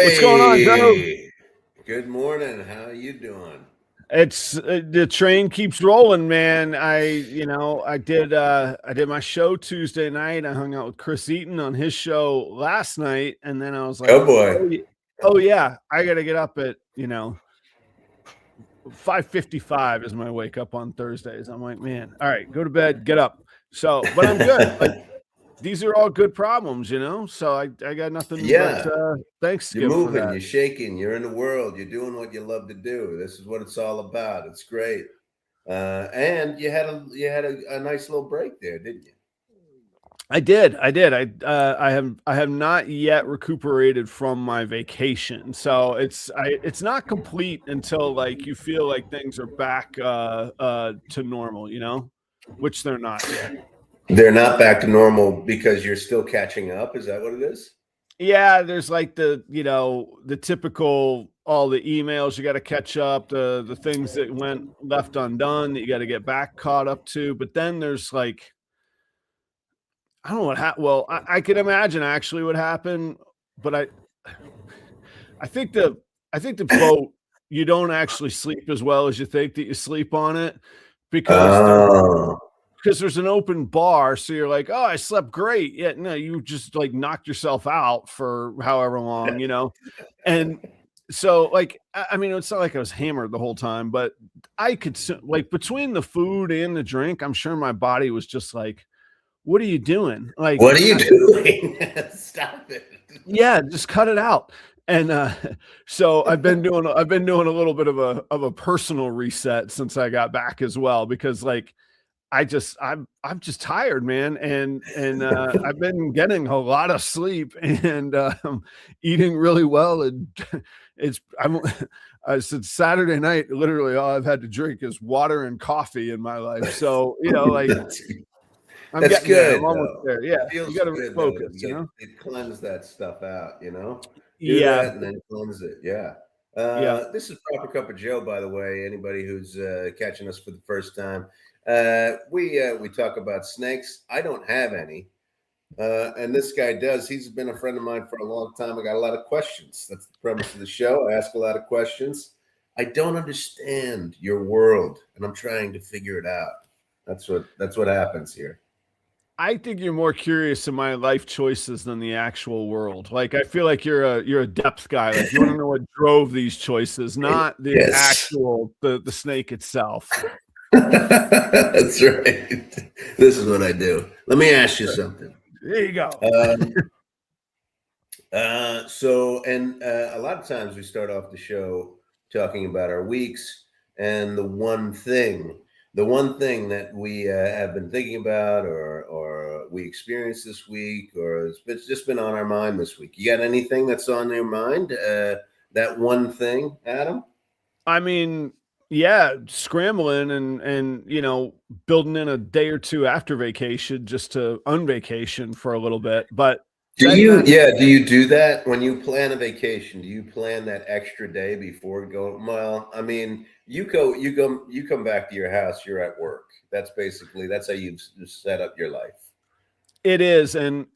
What's going on, Joe? Hey, good morning. How you doing? It's the train keeps rolling, man. I did my show Tuesday night. I hung out with Chris Eaton on his show last night, and then I was like, Oh boy. oh yeah, I got to get up at 5:55 is my wake up on Thursdays. I'm like, man, all right, go to bed, get up. So, but I'm good. Like these are all good problems, So I got nothing but Yeah, thanks to you're give for moving, that. you're shaking, you're in the world, you're doing what you love to do. This is what it's all about. It's great. And you had a nice little break there, didn't you? I did. I have not yet recuperated from my vacation. So it's not complete until like you feel like things are back to normal, which they're not yet. They're not back to normal because you're still catching up. Is that what it is? Yeah, there's like the typical all the emails you got to catch up, the things that went left undone that you got to get back caught up to. But then there's like I don't know what happened. Well, I can imagine actually what happened, but I think the boat you don't actually sleep as well as you think that you sleep on it because Oh, there's an open bar, so you're like, oh, I slept great. Yeah, no, you just like knocked yourself out for however long, and so like I mean, it's not like I was hammered the whole time, but I could like between the food and the drink, I'm sure my body was just like, what are you doing? Like, what are you doing? Stop it. yeah, just cut it out. And so I've been doing a little bit of a personal reset since I got back as well because like I'm just tired, man, and I've been getting a lot of sleep and eating really well, and I said Saturday night, literally all I've had to drink is water and coffee in my life. So like That's, I'm that's getting there. good I'm almost though. there. Yeah, It you feels got to good though to refocus, get it cleanse that stuff out. Do Yeah, that and then cleanse it. Yeah. yeah. This is Proper Cup of Joe, by the way. Anybody who's catching us for the first time, we talk about snakes. I don't have any, and this guy does. He's been a friend of mine for a long time. I got a lot of questions. That's the premise of the show. I ask a lot of questions. I don't understand your world, and I'm trying to figure it out. That's what happens here. I think you're more curious in my life choices than the actual world. Like I feel like you're a depth guy. Like you want to know what drove these choices, not the Yes. actual the snake itself. That's right. This is what I do. Let me ask you something. There you go. Um, and a lot of times we start off the show talking about our weeks and the one thing that we have been thinking about or we experienced this week or it's just been on our mind this week. You got anything that's on your mind? That one thing, Adam? I mean, yeah, scrambling and building in a day or two after vacation just to unvacation for a little bit. But then that Do you do that when you plan a vacation? Do you plan that extra day before going? Well, I mean, you come back to your house, you're at work. That's how you've set up your life. it is, and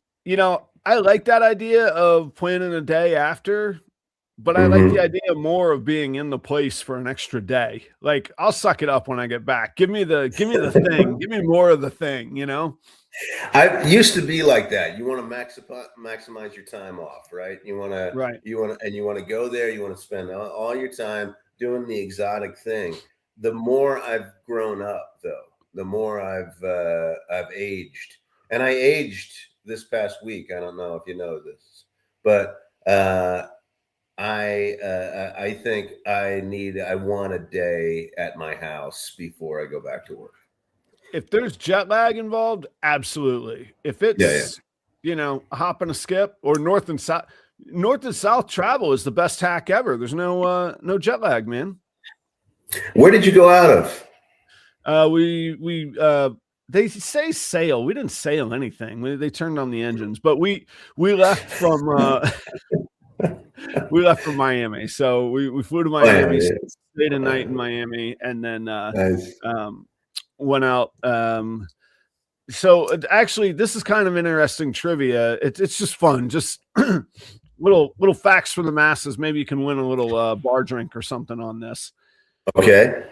I like that idea of planning a day after. But I like the Hmm. idea more of being in the place for an extra day. Like, I'll suck it up when I get back. Give me the thing. Give me more of the thing. I used to be like that. You want to maximize your time off, right? Right. You want to go there. You want to spend all your time doing the exotic thing. The more I've grown up, though, the more I've aged, and I aged this past week. I don't know if you know this, but I think I want a day at my house before I go back to work. If there's jet lag involved, absolutely. If Yeah, yeah. it's, a hop and a skip or north and south travel is the best hack ever. There's no jet lag, man. Where did you go out of? We they say sail. We didn't sail anything. They turned on the engines, but we left from we left from Miami. So we flew to Miami, Miami. stayed a night in Miami, and then Nice. um, went out. So actually, this is kind of interesting trivia. It's just fun. Just little facts for the masses. Maybe you can win a little bar drink or something on this. Okay.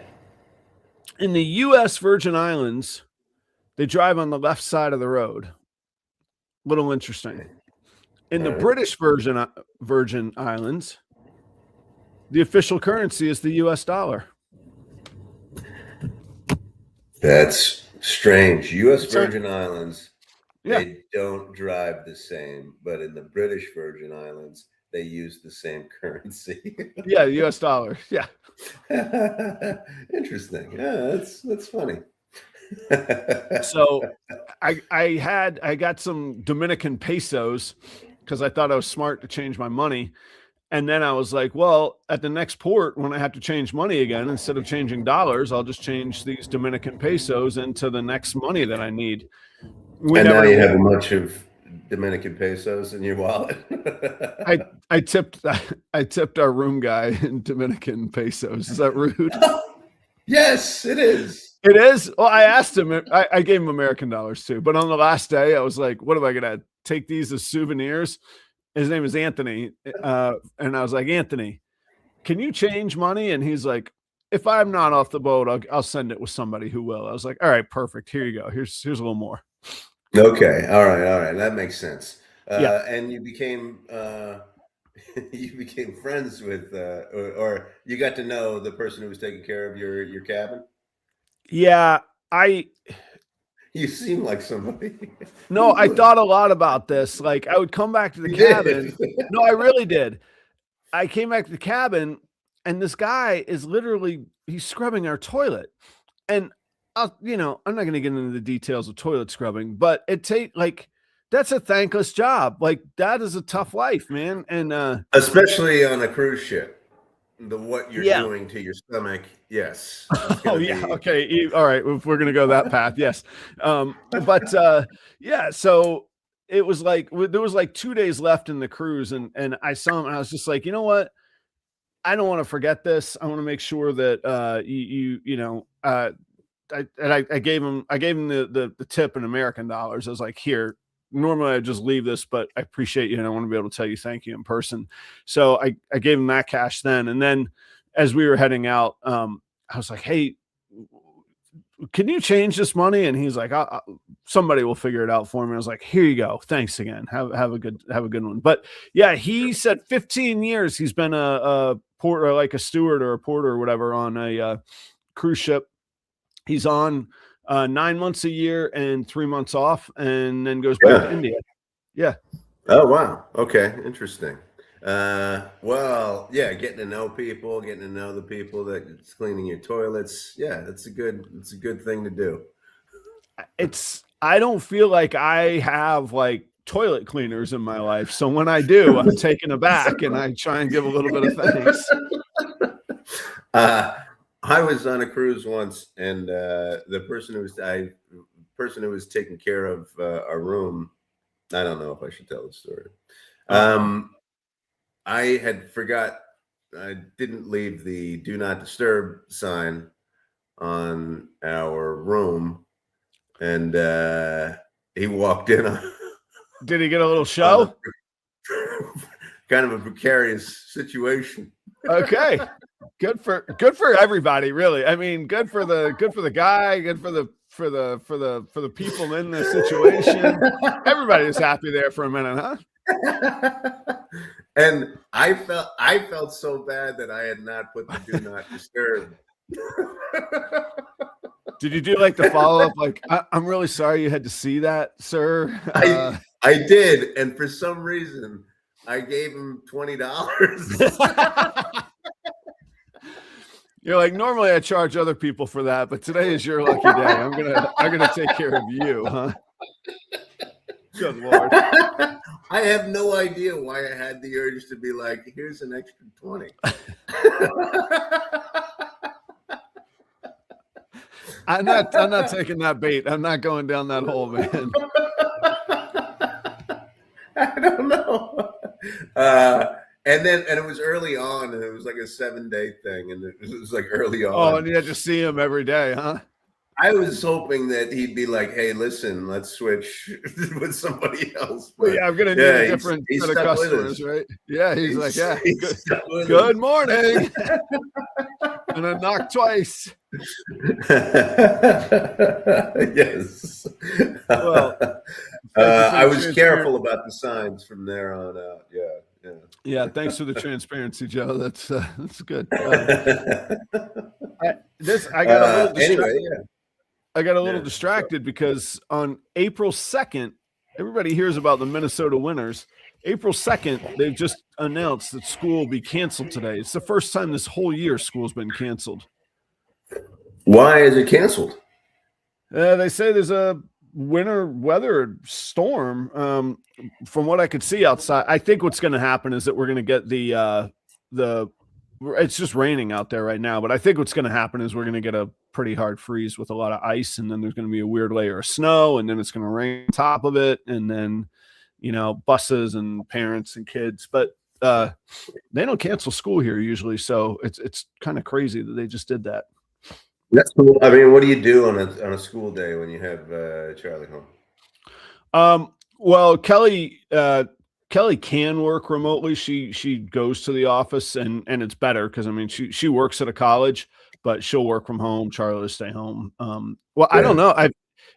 In the U.S. Virgin Islands, they drive on the left side of the road. Little interesting. In the British Virgin Islands, the official currency is the U.S. dollar. That's strange. U.S. Virgin Islands, Yeah. they don't drive the same, but in the British Virgin Islands, they use the same currency. Yeah, U.S. dollar. Yeah. Interesting. Yeah, that's funny. So I got some Dominican pesos because I thought I was smart to change my money. And then I was like, well, at the next port, when I have to change money again, instead of changing dollars, I'll just change these Dominican pesos into the next money that I need. And now you have a bunch of Dominican pesos in your wallet. I tipped our room guy in Dominican pesos. Is that rude? Yes, it is. It is. Well, I asked him. I gave him American dollars too. But on the last day, I was like, "What am I gonna take these as souvenirs?" His name is Anthony, and I was like, "Anthony, can you change money?" And he's like, "If I'm not off the boat, I'll send it with somebody who will." I was like, "All right, perfect. Here you go. Here's a little more." Okay. All right. That makes sense. Yeah. And you became you became friends with, or you got to know the person who was taking care of your cabin. Yeah, You seem like somebody. no, I thought a lot about this. Like, I would come back to the cabin. No, I really did. I came back to the cabin, and this guy is literally he's scrubbing our toilet. And I'm not going to get into the details of toilet scrubbing, but that's a thankless job. Like, that is a tough life, man. And especially on a cruise ship. What you're doing to your stomach, yes. Oh yeah, okay, all right. If we're gonna go that path, yes. Yeah. So it was like there was like 2 days left in the cruise, and I saw him, and I was just like, you know what? I don't want to forget this. I want to make sure that I gave him the tip in American dollars. I was like, here. Normally I just leave this, but I appreciate you and I want to be able to tell you thank you in person. So I gave him that cash then. And then as we were heading out, I was like, hey, can you change this money? And he's like, somebody will figure it out for me. I was like, here you go. Thanks again. Have a good one. But yeah, he said 15 years he's been a porter, like a steward or a porter or whatever on a cruise ship. He's on 9 months a year and 3 months off, and then goes back to India. Yeah. Oh wow. Okay. Interesting. Well, yeah, getting to know people, getting to know the people that's cleaning your toilets. Yeah, it's a good thing to do. I don't feel like I have like toilet cleaners in my life. So when I do, I'm taken aback and I try and give a little bit of thanks. I was on a cruise once, and the person who was taking care of our room, I don't know if I should tell the story. I had forgot, I didn't leave the do not disturb sign on our room, and he walked in. Did he get a little show? Kind of a precarious situation. Okay. Good for everybody, really. I mean, good for the guy, good for the people in the situation. Everybody was happy there for a minute, huh? And I felt so bad that I had not put the do not disturb. Did you do like the follow-up? Like, I'm really sorry you had to see that, sir. I did, and for some reason I gave him $20. You're like, normally I charge other people for that, but today is your lucky day. I'm gonna take care of you, huh? Good Lord. I have no idea why I had the urge to be like, here's an extra 20. I'm not taking that bait. I'm not going down that hole, man. I don't know. And it was early on, and it was like a 7-day thing, and it was like early on. Oh, and you had to see him every day, huh? I was hoping that he'd be like, "Hey, listen, let's switch with somebody else." Well, But yeah, I'm gonna need a yeah, different he's set of stuck with us. customers, right? Yeah, he's like, He's, yeah, he's good, stuck with us. good morning. Gonna knock twice. Yes. Well, thank you for I the was transparent. careful about the signs from there on out. Yeah, Yeah, thanks for the transparency, Joe. That's good. yeah. I got a little Anyway, I got a little yeah. So, distracted because on April 2nd, everybody hears about the Minnesota Winners. April 2nd, they've just announced that school will be canceled today. It's the first time this whole year school's been canceled. why is it canceled? They say there's a winter weather storm. From what I could see outside, I think what's going to happen is that we're going to get the. It's just raining out there right now, but I think what's going to happen is we're going to get a pretty hard freeze with a lot of ice, and then there's going to be a weird layer of snow, and then it's going to rain on top of it, and then buses and parents and kids. But they don't cancel school here usually, so it's kind of crazy that they just did that. That's cool. I mean, what do you do on a school day when you have Charlie home? Well, Kelly can work remotely. She goes to the office, and it's better because I mean she works at a college, but she'll work from home. Charlie will stay home. Well, I don't Yeah. know.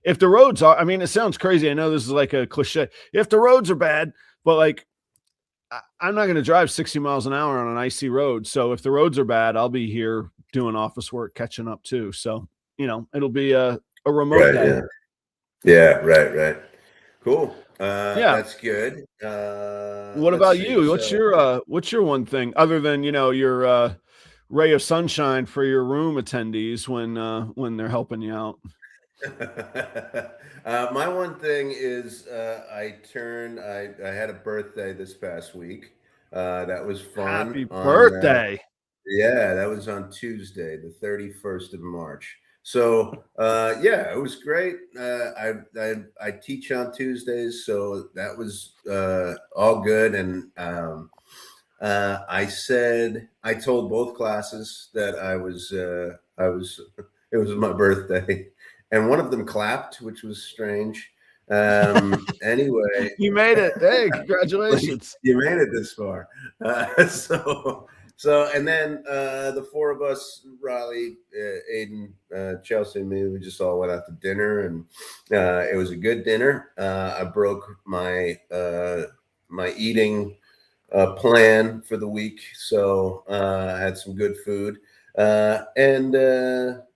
If the roads are, I mean, it sounds crazy. I know this is like a cliche. If the roads are bad, but like I'm not going to drive 60 miles an hour on an icy road. So if the roads are bad, I'll be here doing office work, catching up too. So it'll be a remote Right. day. Yeah. Yeah. Right. Cool. Yeah. That's good. What Let's about see. you? So, What's your one thing other than your ray of sunshine for your room attendees when they're helping you out? my one thing is I had a birthday this past week. That was fun Happy on birthday. yeah, that was on Tuesday, the 31st of March. So yeah, it was great. I teach on Tuesdays, so that was all good. And I told both classes that I was it was my birthday, and one of them clapped, which was strange. Anyway, You made it. Hey, like, congratulations. you made it this far. So, and then the four of us, Riley, Aiden, Chelsea, and me, we just all went out to dinner, and it was a good dinner. I broke my my eating plan for the week, so I had some good food, and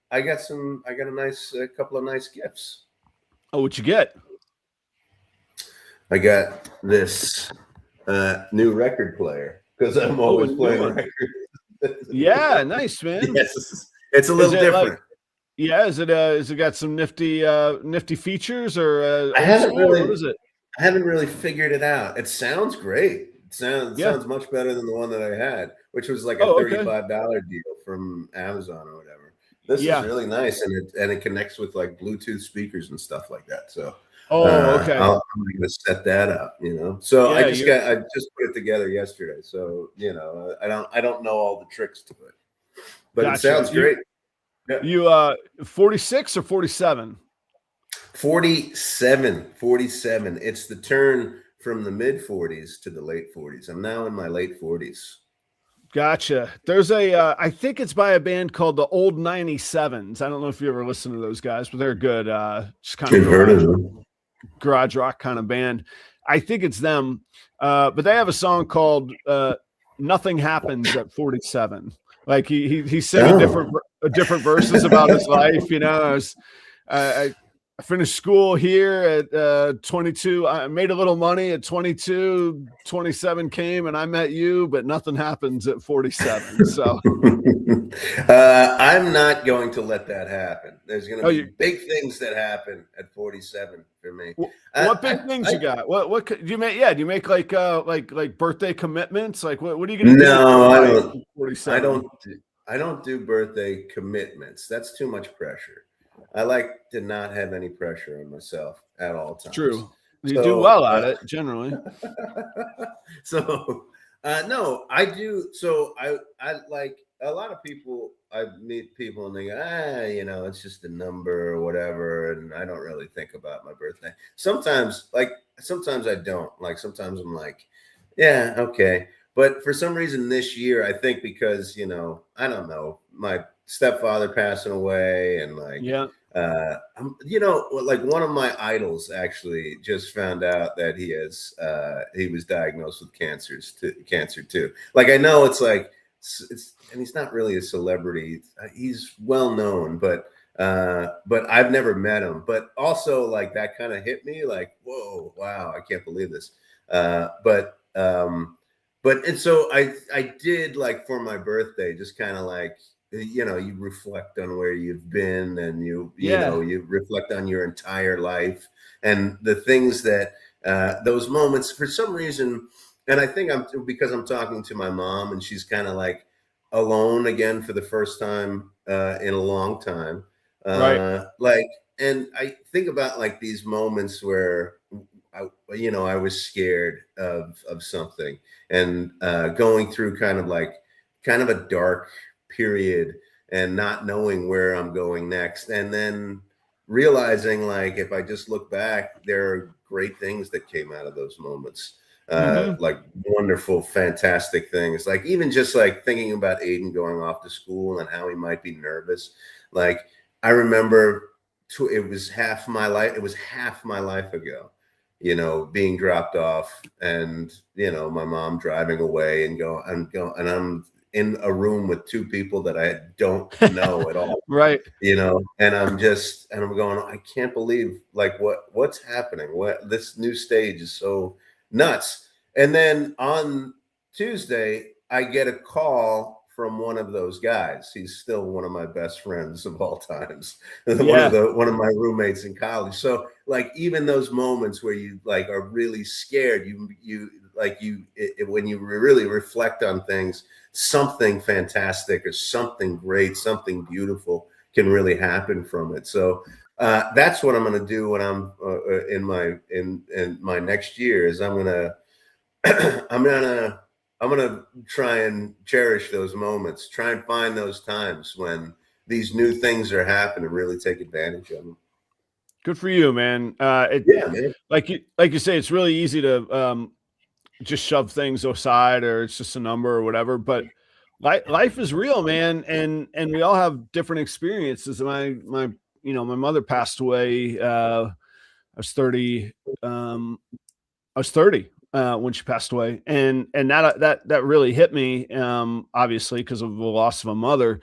I got a couple of nice gifts. Oh, what you get? I got this new record player because I'm Oh, a always new playing one. records. Yeah, nice, man. Yes, it's a Is little it like different. yeah, is it got some nifty features or I old haven't school or really, what is it? I haven't really figured it out. It sounds great. Yeah. Sounds much better than the one that I had, which was like a Oh, okay. $35 deal from Amazon or whatever. This is Yeah. really nice, and it connects with like Bluetooth speakers and stuff like that. So Oh, okay. I'm gonna set that up. So Yeah, I just put it together yesterday. So I don't know all the tricks to it, but it gotcha. sounds great. Yeah. You 46 or 47? 47. It's the turn from the mid 40s to the late 40s. I'm now in my late 40s. Gotcha. There's I think it's by a band called the Old 97s. I don't know if you ever listen to those guys, but they're good. Just kind of I've heard of them. garage rock kind of band. I think it's them. But they have a song called Nothing Happens at 47. Like he's singing different verses about his life. I finished school here at 22. I made a little money at 22. 27 came and I met you, but nothing happens at 47. So I'm not going to let that happen. There's going to be big things that happen at 47 for me. What big things you got? What do you make? Yeah, do you make like birthday commitments? Like what are you going to do? No, I don't. 47. I don't do birthday commitments. That's too much pressure. I like to not have any pressure on myself at all times. True. You do well at it generally. So no, I do. So I like a lot of people, I meet people and they go, it's just a number or whatever, and I don't really think about my birthday. Sometimes I don't. Like sometimes I'm like, yeah, okay. But for some reason this year, I think because I don't know, my stepfather passing away, and like, Yeah. like one of my idols actually just found out that he was diagnosed with cancer too. Like I know it's like and he's not really a celebrity. He's well known, but I've never met him. But also like that kind of hit me like, whoa, wow, I can't believe this. But and so I did like for my birthday, just kind of like you reflect on where you've been, and Yeah. you reflect on your entire life and the things that those moments for some reason. And I think I'm because I'm talking to my mom, and she's kind of like alone again for the first time in a long time. Right. Like, and I think about like these moments where I was scared of something, and going through kind of a dark period, and not knowing where I'm going next, and then realizing like if I just look back, there are great things that came out of those moments. Hmm. Like wonderful, fantastic things. Like even just like thinking about Aiden going off to school and how he might be nervous. Like I remember it was half my life. It was half my life ago, being dropped off, and my mom driving away, and I'm in a room with two people that I don't know at all, Right. and I'm going, I can't believe like what's happening. What this new stage is so nuts. And then on Tuesday, I get a call from one of those guys. He's still one of my best friends of all times. Yeah. One of my roommates in college. So like even those moments where you like are really scared, when you really reflect on things, something fantastic or something great, something beautiful can really happen from it. So that's what I'm going to do when I'm in my next year. Is I'm gonna I'm gonna I'm gonna try and cherish those moments. Try and find those times when these new things are happening. Really take advantage of them. Good for you, man. Yeah, man. Like you say, it's really easy to just shove things aside, or it's just a number or whatever. But life is real, man, and we all have different experiences. My mother passed away. I was 30. I was 30 when she passed away, and that really hit me. Obviously, because of the loss of a mother,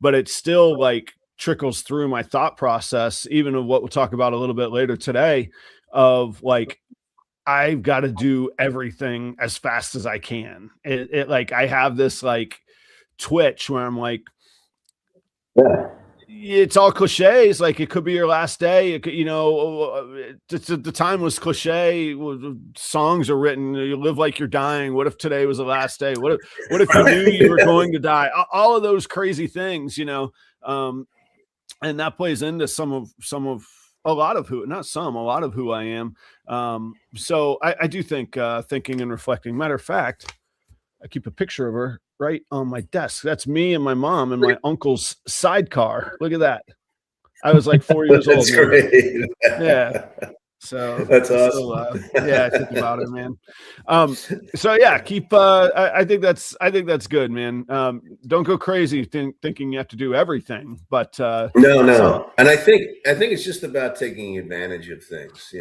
but it still like trickles through my thought process, even of what we'll talk about a little bit later today, of like I've got to do everything as fast as I can. It like I have this like twitch where I'm like, Yeah. it's all cliches. Like it could be your last day. It could, the time was cliche. Songs are written. You live like you're dying. What if today was the last day? What if you knew you were going to die? All of those crazy things, and that plays into some of a lot of who, not some, a lot of who I am. So I do think thinking and reflecting. Matter of fact, I keep a picture of her right on my desk. That's me and my mom and my uncle's sidecar. Look at that. I was like 4 years old, That's man. great. Yeah. So That's I still, awesome. yeah, I think about it, man. So yeah, I think that's good, man. Don't go crazy thinking you have to do everything, but No, some, no, and I think it's just about taking advantage of things.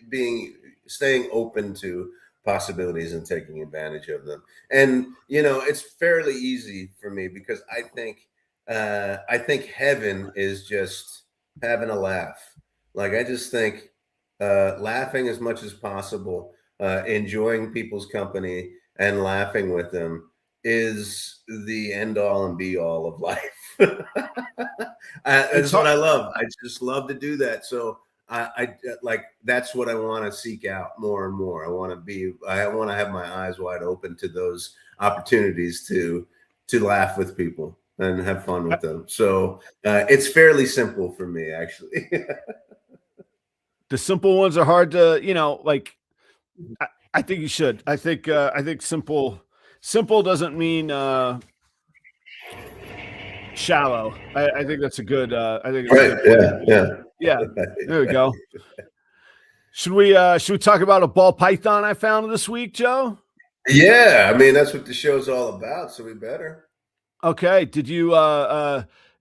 Being, staying open to possibilities and taking advantage of them. And it's fairly easy for me because I think heaven is just having a laugh. Like I just think laughing as much as possible, enjoying people's company, and laughing with them is the end all and be all of life. it's That's what hard. I love. I just love to do that. So I like that's what I want to seek out more and more. I want to have my eyes wide open to those opportunities to laugh with people and have fun with them. So it's fairly simple for me, actually. The simple ones are hard to, like I think you should. I think Simple doesn't mean shallow. I think that's a good. I think it's a Right. good place Yeah. to leave Yeah. it. Yeah, there we go. Should we talk about a ball python I found this week, Joe? Yeah. I mean, that's what the show's all about. So we better. Okay. Did you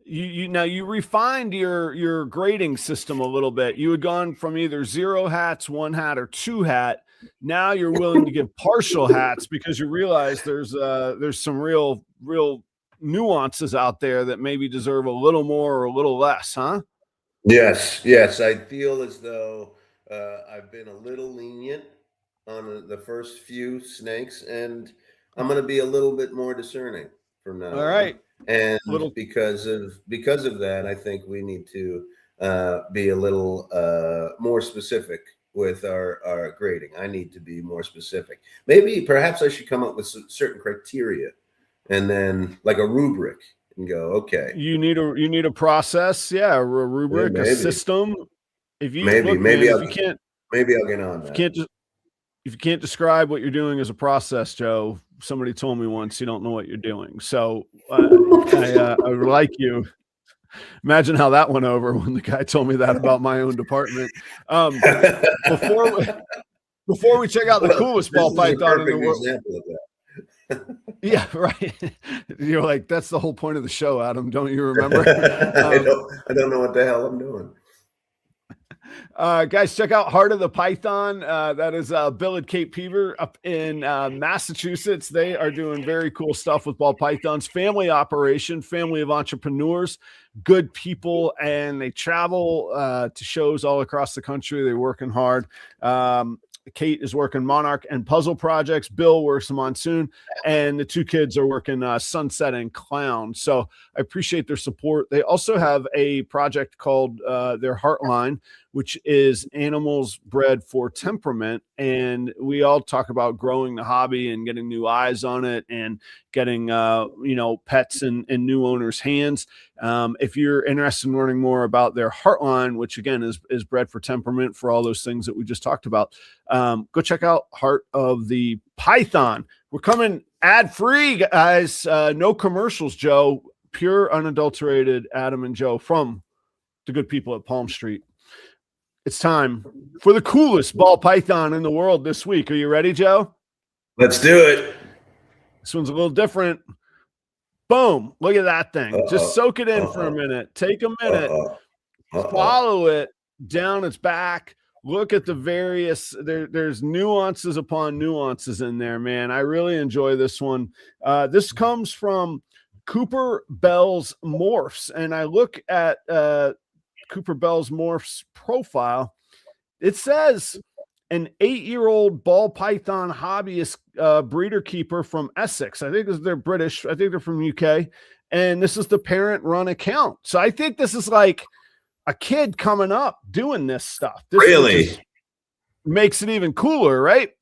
you now you refined your grading system a little bit. You had gone from either 0 hats, 1 hat, or 2 hat. Now you're willing to give partial hats because you realize there's some real nuances out there that maybe deserve a little more or a little less, huh? Yes. Yes. I feel as though I've been a little lenient on the first few snakes, and I'm going to be a little bit more discerning from now All on. right. And Little because of that, I think we need to be a little more specific with our grading. I need to be more specific. Maybe perhaps I should come up with some certain criteria, and then like a rubric, and go, okay, you need a process, yeah, a yeah, rubric, a maybe, system. If you maybe, look, man, maybe I'll maybe I'll get on if you that. can't just if you can't describe what you're doing as a process, Joe, somebody told me once you don't know what you're doing. So I would like you. Imagine how that went over when the guy told me that about my own department. Um, before we, before we check out the Well, coolest this ball is a python in the perfect world. example of that. Yeah, right. You're like, that's the whole point of the show, Adam. Don't you remember? I don't know what the hell I'm doing. Guys, check out Heart of the Python. That is Bill and Kate Peaver up in Massachusetts. They are doing very cool stuff with ball pythons. Family operation, family of entrepreneurs, good people, and they travel to shows all across the country. They're working hard. Kate is working Monarch and Puzzle projects. Bill works Monsoon, and the 2 kids are working Sunset and Clown. So I appreciate their support. They also have a project called their Heartline, which is animals bred for temperament. And we all talk about growing the hobby and getting new eyes on it and getting, pets in new owners' hands. If you're interested in learning more about their Heartline, which again is bred for temperament for all those things that we just talked about, go check out Heart of the Python. We're coming ad free, guys. No commercials, Joe. Pure, unadulterated Adam and Joe from the good people at Palm Street. It's time for the coolest ball python in the world this week. Are you ready, Joe? Let's do it. This one's a little different. Boom. Look at that thing. Just soak it in for a Uh-oh. minute. Take a minute. Uh-oh. Follow it down its back. Look at the various there's nuances upon nuances in there, man. I really enjoy this one. This comes from Cooper Bell's Morphs, and I look at Cooper Bell's Morphs profile. It says an 8-year-old ball python hobbyist breeder keeper from Essex. I think they're British. I think they're from UK, and this is the parent run account. So I think this is like a kid coming up doing this stuff. This Really? makes it even cooler, right?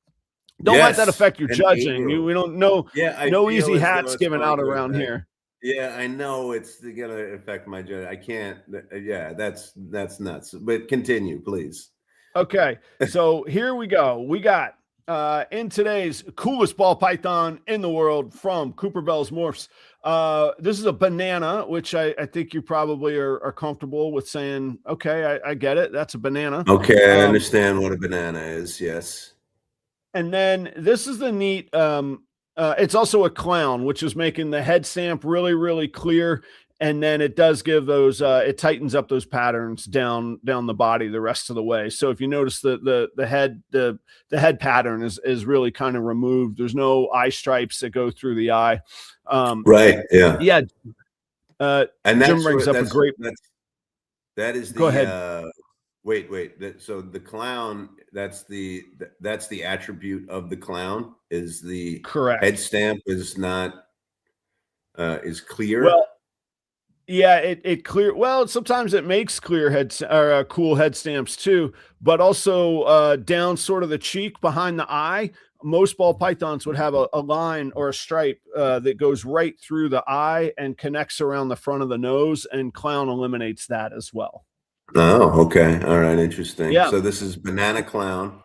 Don't let that affect your judging. We don't know. Yeah, no easy hats given out around here. Yeah, I know it's gonna affect my judgment. I can't. Yeah, that's nuts. But continue, please. Okay, so here we go. We got in today's coolest ball python in the world from Cooper Bell's Morphs. This is a banana, which I think you probably are comfortable with saying, okay, I get it. That's a banana. Okay, I understand what a banana is. Yes. And then this is the neat. It's also a clown, which is making the head stamp really, really clear. And then it does give those, it tightens up those patterns down the body the rest of the way. So if you notice the head pattern is really kind of removed. There's no eye stripes that go through the eye. Right. Yeah. Yeah. And Jim brings up a great. That is the. Go ahead. Wait. So the clown. That's the attribute of the clown. Is the correct head stamp is not is clear. Well, yeah, it clear. Well, sometimes it makes clear heads or cool head stamps too, but also down sort of the cheek behind the eye. Most ball pythons would have a line or a stripe that goes right through the eye and connects around the front of the nose, and clown eliminates that as well. Oh, okay. All right. Interesting. Yeah. So this is banana clown.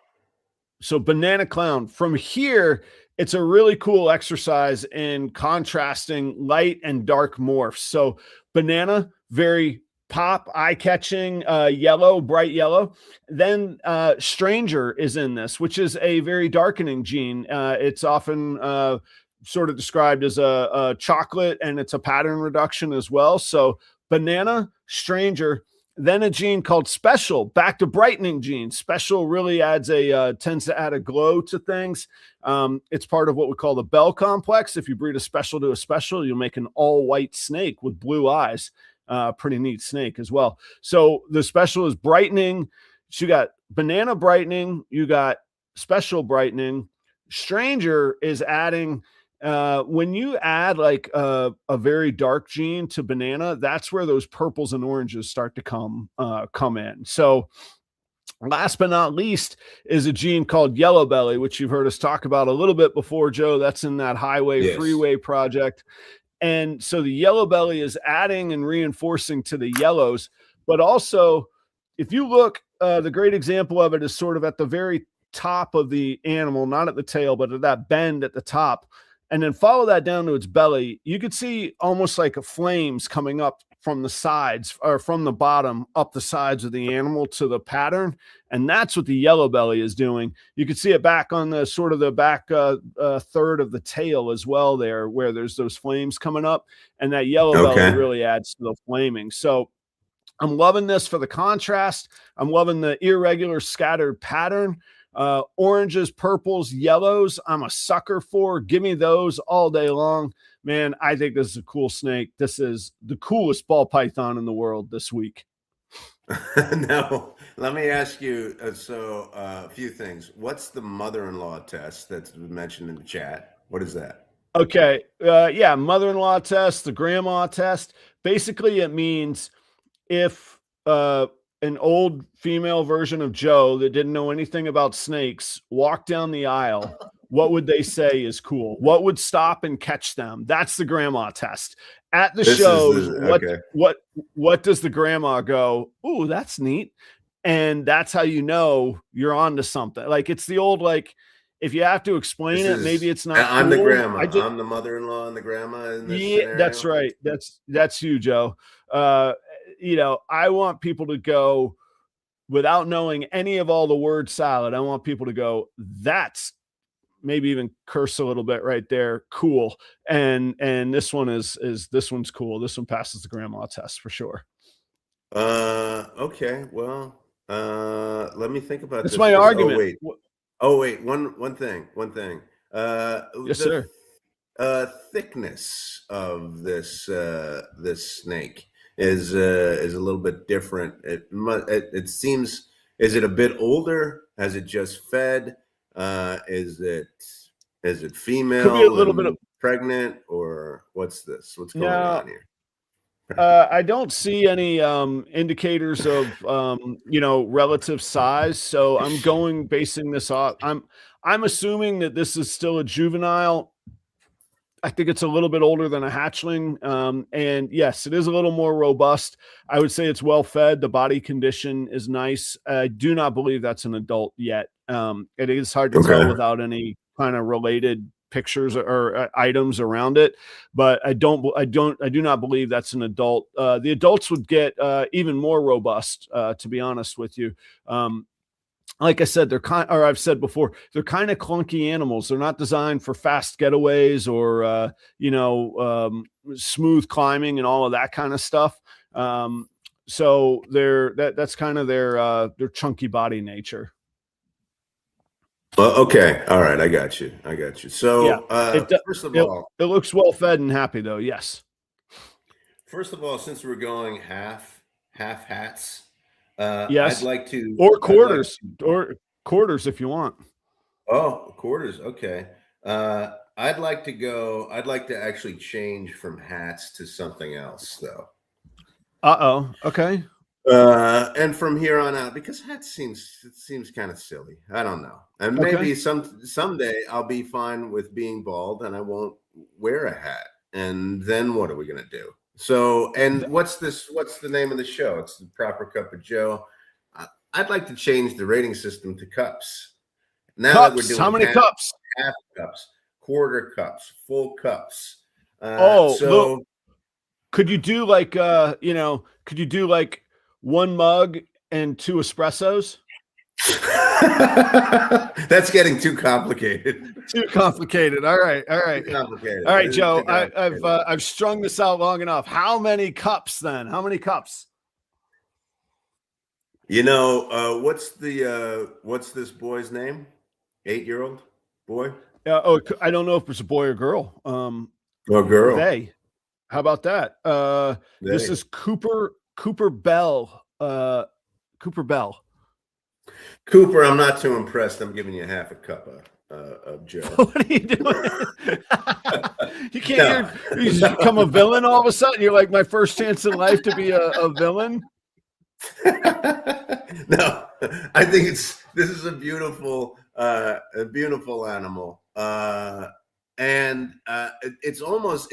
So banana clown. From here, it's a really cool exercise in contrasting light and dark morphs. So banana, very pop, eye-catching, yellow, bright yellow. Then stranger is in this, which is a very darkening gene. It's often sort of described as a chocolate, and it's a pattern reduction as well. So banana, stranger, then a gene called special, back to brightening gene. Special really adds tends to add a glow to things. It's part of what we call the Bell complex. If you breed a special to a special, you'll make an all white snake with blue eyes. Pretty neat snake as well. So the special is brightening. So you got banana brightening, you got special brightening. Stranger is adding, when you add like a very dark gene to banana, that's where those purples and oranges start to come in. So last but not least is a gene called yellow belly, which you've heard us talk about a little bit before, Joe. That's in that highway Yes. freeway project. And so the yellow belly is adding and reinforcing to the yellows. But also, if you look, the great example of it is sort of at the very top of the animal, not at the tail, but at that bend at the top. And then follow that down to its belly. You could see almost like flames coming up from the sides, or from the bottom up the sides of the animal to the pattern. And that's what the yellow belly is doing. You can see it back on the sort of the back third of the tail as well there, where there's those flames coming up, and that yellow belly really adds to the flaming. So I'm loving this for the contrast. I'm loving the irregular scattered pattern. Oranges, purples, yellows, I'm a sucker for. Give me those all day long. Man, I think this is a cool snake. This is the coolest ball python in the world this week. Now, let me ask you, a few things. What's the mother-in-law test that's mentioned in the chat? What is that? Okay. Yeah, mother-in-law test, the grandma test. Basically, it means if an old female version of Joe that didn't know anything about snakes walked down the aisle, what would they say is cool? What would stop and catch them? That's the grandma test. At the shows, what does the grandma go, ooh, that's neat. And that's how you know you're on to something. Like, it's the old, like, if you have to explain it, maybe it's not I'm cool. the grandma. I'm the mother-in-law and the grandma in this scenario. That's right. That's you, Joe. You know, I want people to go without knowing any of all the word salad. I want people to go, that's, maybe even curse a little bit right there, cool. And this one is this one's cool. This one passes the grandma test for sure. Okay. Well, let me think about this. It's my argument. Oh wait, one thing. Yes, sir. Thickness of this snake is a little bit different. It seems, is it a bit older? Has it just fed? Is it female? Could be a little bit of pregnant, or what's this? What's going on here? I don't see any indicators of relative size, so I'm basing this off. I'm assuming that this is still a juvenile. I think it's a little bit older than a hatchling. And yes, it is a little more robust. I would say it's well fed. The body condition is nice. I do not believe that's an adult yet. It is hard to tell without any kind of related pictures or items around it, but I do not believe that's an adult. The adults would get even more robust, to be honest with you. Like I said, I've said before, they're kind of clunky animals. They're not designed for fast getaways or, smooth climbing and all of that kind of stuff. So that's kind of their chunky body nature. Well, okay. All right. I got you. So, first of all, it looks well fed and happy though. Yes. First of all, since we're going half hats, yes, I'd like to, or quarters, or quarters if you want. Oh, quarters. Okay. I'd like to actually change from hats to something else though. Okay. And from here on out, because hats seems kind of silly. I don't know. And maybe someday I'll be fine with being bald and I won't wear a hat. And then what are we going to do? So, and what's the name of the show? It's the Proper Cup of Joe. I'd like to change the rating system to cups. Now that we're doing how many cups? Half cups. quarter cups, full cups. Oh, look, So could you do like could you do like one mug and two espressos? that's getting too complicated. Too complicated. All right, all Too right, complicated. all right, This is Joe. too complicated. I've strung this out long enough. How many cups then? How many cups? What's this boy's name? 8-year-old boy I don't know if it's a boy or girl. or girl? They. How about that? This They. is Cooper Bell. Cooper Bell. Cooper, I'm not too impressed. I'm giving you half a cup of Joe. What are you doing? You can't. No. You just become a villain all of a sudden. You're like my first chance in life to be a villain. No, I think this is a beautiful animal, and it's almost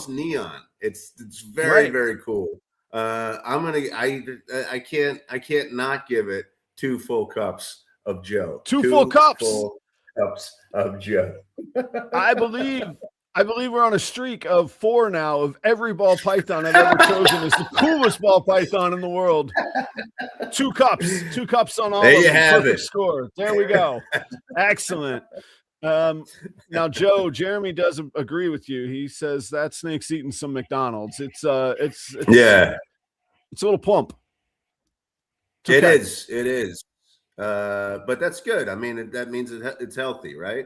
neon. It's very Right. very cool. I can't not give it 2 full cups of Joe. Two full 2 cups. full cups of Joe. I believe we're on a streak of 4 now of every ball python I've ever chosen is the coolest ball python in the world. 2 cups on all There of you them. have Perfect it. score. There we go. Excellent. Now, Joe, Jeremy does agree with you. He says that snake's eating some McDonald's. It's Yeah, it's a little plump. it is. But that's good. I mean, that means it's healthy, right?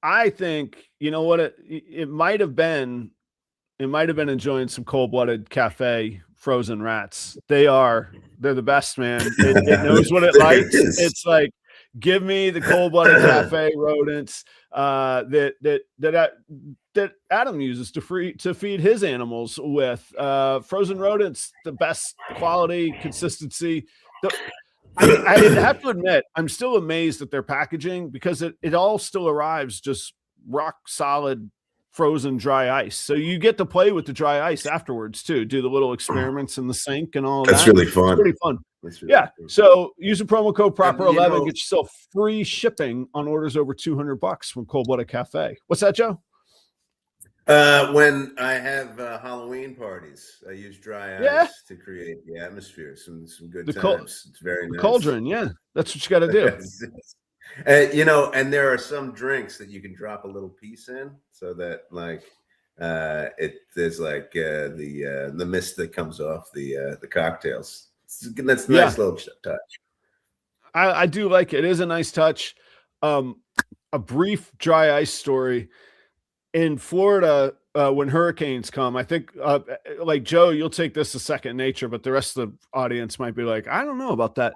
I think you know what it might have been. It might have been enjoying some cold-blooded cafe frozen rats. They're the best, man. It knows what it likes. It's like, give me the cold-blooded cafe rodents that Adam uses to feed his animals with. Frozen rodents, the best quality, consistency. I have to admit, I'm still amazed at their packaging because it all still arrives just rock solid frozen dry ice. So you get to play with the dry ice afterwards too. Do the little experiments in the sink and all That's that. really fun. It's pretty fun. Really yeah. Fun. So use a promo code proper11, get yourself free shipping on orders over $200 from Cold Blooded Cafe. What's that, Joe? When I have Halloween parties, I use dry ice to create the atmosphere. Some good times. It's very nice. Cauldron, yeah, that's what you got to do. And there are some drinks that you can drop a little piece in, so that there's like the mist that comes off the cocktails. That's a nice little touch. I do like it. It is a nice touch. A brief dry ice story. In Florida, when hurricanes come, I think, like Joe, you'll take this as second nature, but the rest of the audience might be like, I don't know about that.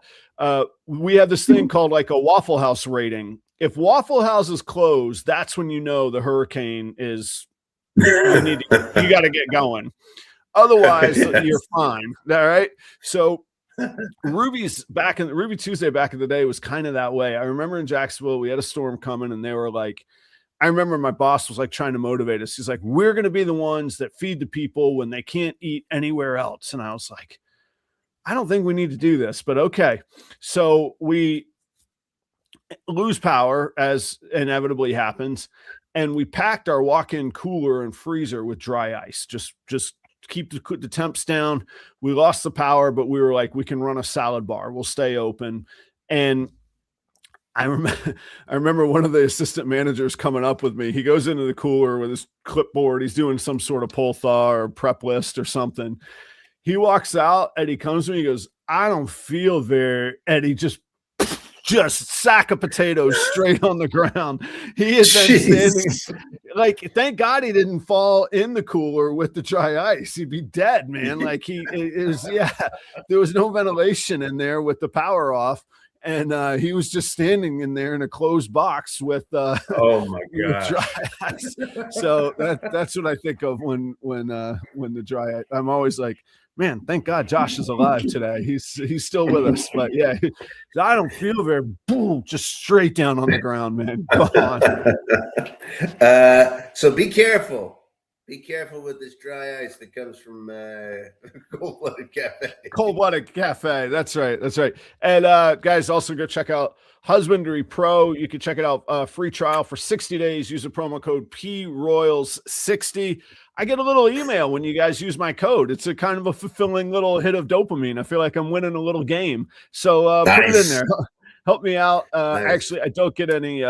We have this thing called like a Waffle House rating. If Waffle House is closed, that's when you know the hurricane is. You got to get going. Otherwise, you're fine. All right. So Ruby Tuesday back in the day was kind of that way. I remember in Jacksonville, we had a storm coming, and they were like. I remember my boss was like trying to motivate us. He's like, we're going to be the ones that feed the people when they can't eat anywhere else. And I was like, I don't think we need to do this, but okay. So we lose power as inevitably happens. And we packed our walk-in cooler and freezer with dry ice. Just keep the temps down. We lost the power, but we were like, we can run a salad bar. We'll stay open. And I remember one of the assistant managers coming up with me. He goes into the cooler with his clipboard. He's doing some sort of pull thaw or prep list or something. He walks out and he comes to me. He goes, I don't feel very, and he just sack of potatoes straight on the ground. He is then standing like, thank God he didn't fall in the cooler with the dry ice. He'd be dead, man. Like there was no ventilation in there with the power off. And he was just standing in there in a closed box with oh my god, dry ice. So that's what I think of when the dry ice. I'm always like, man, thank God Josh is alive today. He's still with us. But yeah, I don't feel very boom, just straight down on the ground, man. Gone. So be careful. Be careful with this dry ice that comes from Cold Blooded Cafe. Cold Blooded Cafe. That's right. And guys, also go check out Husbandry Pro. You can check it out. Free trial for 60 days. Use the promo code PRoyals60. I get a little email when you guys use my code. It's a kind of a fulfilling little hit of dopamine. I feel like I'm winning a little game. So put it in there. Help me out. Nice. Actually, I don't get any,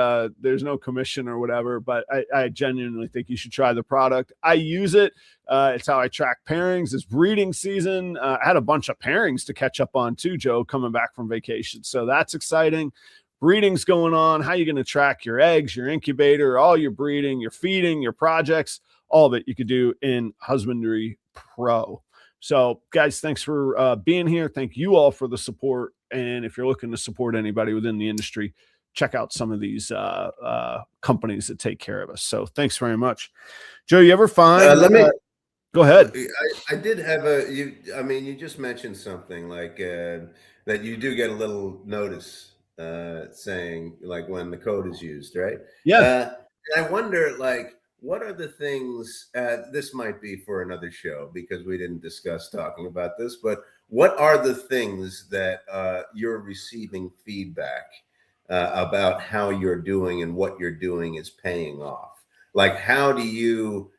there's no commission or whatever, but I genuinely think you should try the product. I use it. It's how I track pairings. It's breeding season. I had a bunch of pairings to catch up on too, Joe, coming back from vacation. So that's exciting. Breeding's going on. How are you going to track your eggs, your incubator, all your breeding, your feeding, your projects, all of it you could do in Husbandry Pro. So guys, thanks for being here. Thank you all for the support. And if you're looking to support anybody within the industry, check out some of these companies that take care of us. So thanks very much. Joe, you ever find, go ahead. I did have you just mentioned something like that you do get a little notice saying like when the code is used, right? Yeah. I wonder, like, what are the things, this might be for another show because we didn't discuss talking about this, but what are the things that you're receiving feedback about how you're doing and what you're doing is paying off? Like, how do you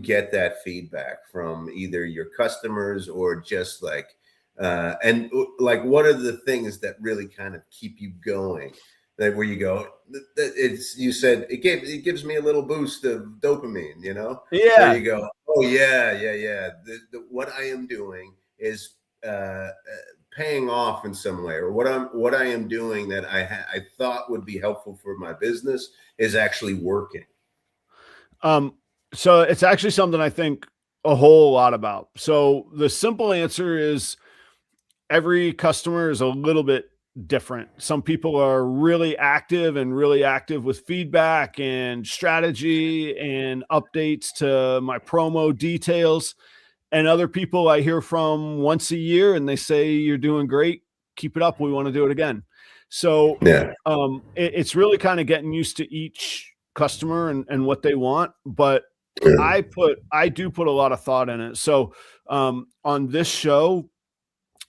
get that feedback from either your customers or just like, and like, what are the things that really kind of keep you going? That where you go, you said it gives me a little boost of dopamine, you know? Yeah. Where you go, oh yeah. What I am doing is paying off in some way, or what I am doing that I thought would be helpful for my business is actually working. So it's actually something I think a whole lot about. So the simple answer is every customer is a little bit different. Some people are really active with feedback and strategy and updates to my promo details. And other people I hear from once a year and they say, you're doing great. Keep it up. We want to do it again. So yeah, it's really kind of getting used to each customer and what they want. But I do put a lot of thought in it. So on this show,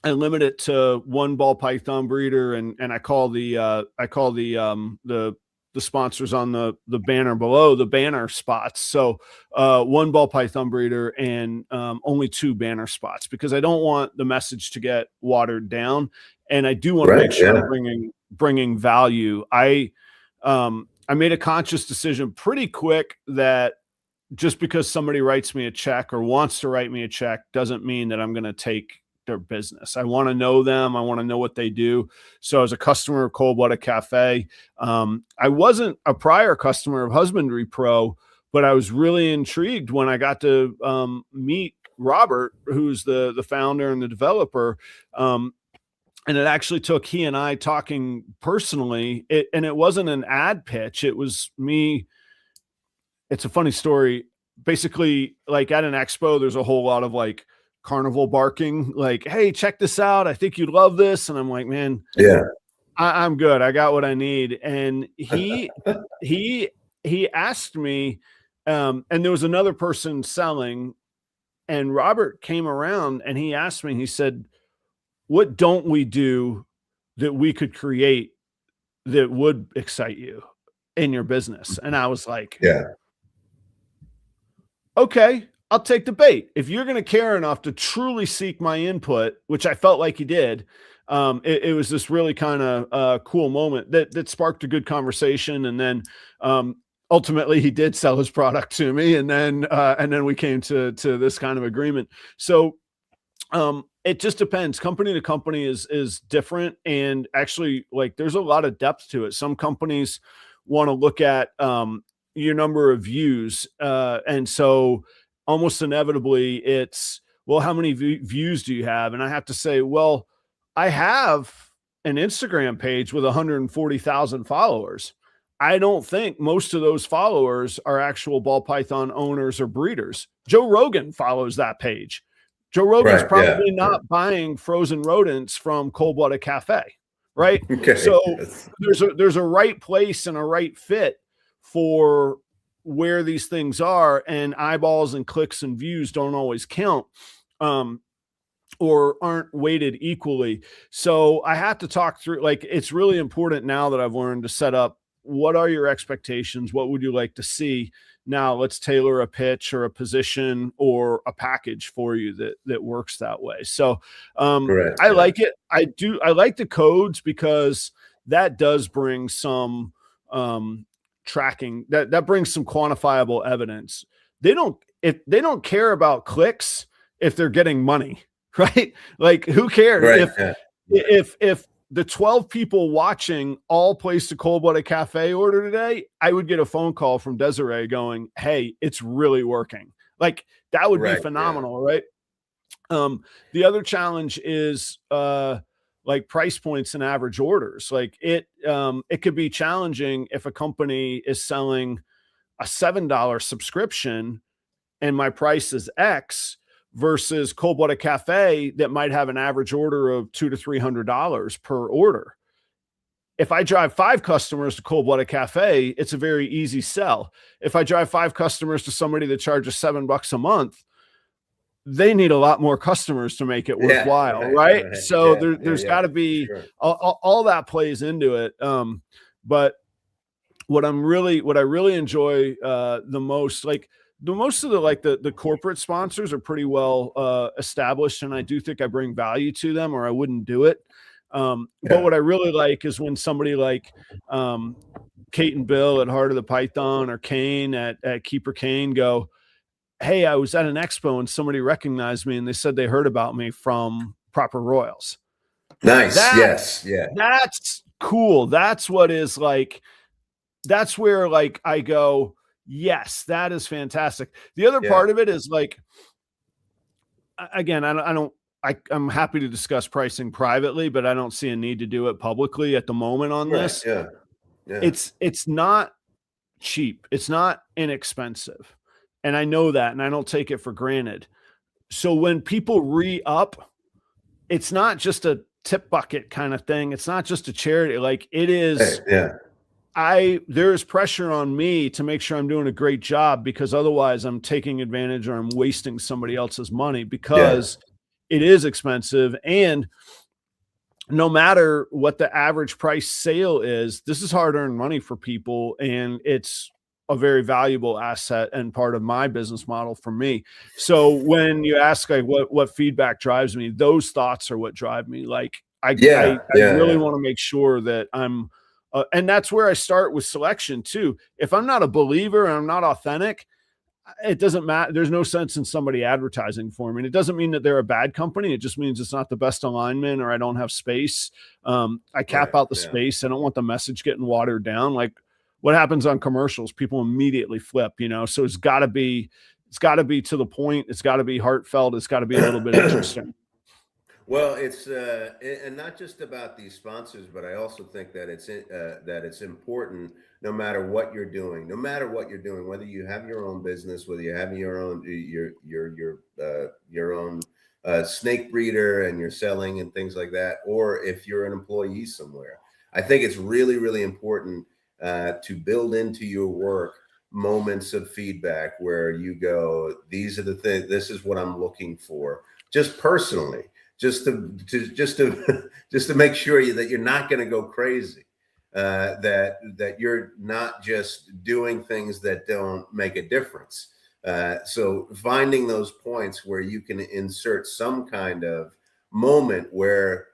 I limit it to one ball python breeder, and I call the sponsors on the banner below the banner spots. So one ball python breeder and only 2 banner spots, because I don't want the message to get watered down, and I do want to make sure I'm bringing value. I made a conscious decision pretty quick that just because somebody writes me a check or wants to write me a check doesn't mean that I'm going to take their business. I want to know them. I want to know what they do. So as a customer of Cold Blooded Cafe, I wasn't a prior customer of Husbandry Pro, but I was really intrigued when I got to meet Robert, who's the founder and the developer. And it actually took he and I talking personally, and it wasn't an ad pitch. It was me. It's a funny story. Basically, like at an expo, there's a whole lot of like carnival barking, like, hey, check this out. I think you'd love this. And I'm like, man, yeah, I'm good. I got what I need. And he asked me, and there was another person selling, and Robert came around and he asked me, he said, what don't we do that we could create that would excite you in your business? And I was like, yeah, okay, I'll take the bait. If you're going to care enough to truly seek my input, which I felt like he did, it was this really kind of cool moment that sparked a good conversation. And then ultimately he did sell his product to me. And then we came to this kind of agreement. So it just depends. Company to company is different. And actually, like, there's a lot of depth to it. Some companies want to look at your number of views. And so almost inevitably it's, well, how many views do you have? And I have to say, well, I have an Instagram page with 140,000 followers. I don't think most of those followers are actual ball python owners or breeders. Joe Rogan follows that page. Joe Rogan's probably not buying frozen rodents from Cold Blooded Cafe, right? Okay. So there's a right place and a right fit for where these things are, and eyeballs and clicks and views don't always count. or aren't weighted equally. So I have to talk through, like, it's really important now that I've learned to set up, what are your expectations? What would you like to see? Now let's tailor a pitch or a position or a package for you that works that way. So Correct. I Yeah. like it. I like the codes because that does bring some tracking, that brings some quantifiable evidence. If they don't care about clicks, if they're getting money, right? Like, who cares Right. Yeah. if the 12 people watching all placed a cold-blooded cafe order today, I would get a phone call from Desiree going, "Hey, it's really working." Like, that would be Right. Yeah. phenomenal, right? The other challenge is like price points and average orders. Like, it could be challenging if a company is selling a $7 subscription and my price is X, versus Cold Blooded Cafe that might have an average order of $200 to $300 per order. If I drive 5 customers to Cold Blooded Cafe, it's a very easy sell. If I drive 5 customers to somebody that charges $7 a month, they need a lot more customers to make it Yeah. worthwhile, Right. right? Right. So Yeah. Yeah. there's Yeah. got to be Sure. all that plays into it. But what I really enjoy the most, like, the most of the corporate sponsors are pretty well established, and I do think I bring value to them, or I wouldn't do it. But Yeah. what I really like is when somebody like Kate and Bill at Heart of the Python, or Kane at Keeper Kane, go, "Hey, I was at an expo and somebody recognized me and they said they heard about me from Proper Royals." Nice. That Yes. Yeah. that's cool. That's what is like, that's where, like, I go, yes, that is fantastic. The other Yeah. part of it is, like, again, I'm happy to discuss pricing privately, but I don't see a need to do it publicly at the moment on Right. this. Yeah. Yeah. It's not cheap. It's not inexpensive. And I know that, and I don't take it for granted. So when people re-up, it's not just a tip bucket kind of thing. It's not just a charity. Like, it Right. is, Yeah. there's pressure on me to make sure I'm doing a great job, because otherwise I'm taking advantage or I'm wasting somebody else's money, Yeah. because it is expensive. And no matter what the average price sale is, this is hard earned money for people. And it's a very valuable asset and part of my business model for me. So when you ask, like, what feedback drives me, those thoughts are what drive me. Like, Yeah. I Yeah. really Yeah. want to make sure that I'm, and that's where I start with selection too. If I'm not a believer and I'm not authentic, it doesn't matter. There's no sense in somebody advertising for me. And it doesn't mean that they're a bad company. It just means it's not the best alignment, or I don't have space. I cap Right. out the Yeah. space. I don't want the message getting watered down. Like, what happens on commercials, people immediately flip, so it's got to be to the point. It's got to be heartfelt. It's got to be a little bit interesting. Well, it's and not just about these sponsors, but I also think that it's important, no matter what you're doing, whether you have your own business, whether you have your own snake breeder and you're selling and things like that, or if you're an employee somewhere. I think it's really, really important to build into your work moments of feedback where you go, these are the things, this is what I'm looking for, just personally, just to make sure that you're not going to go crazy, that you're not just doing things that don't make a difference. So finding those points where you can insert some kind of moment where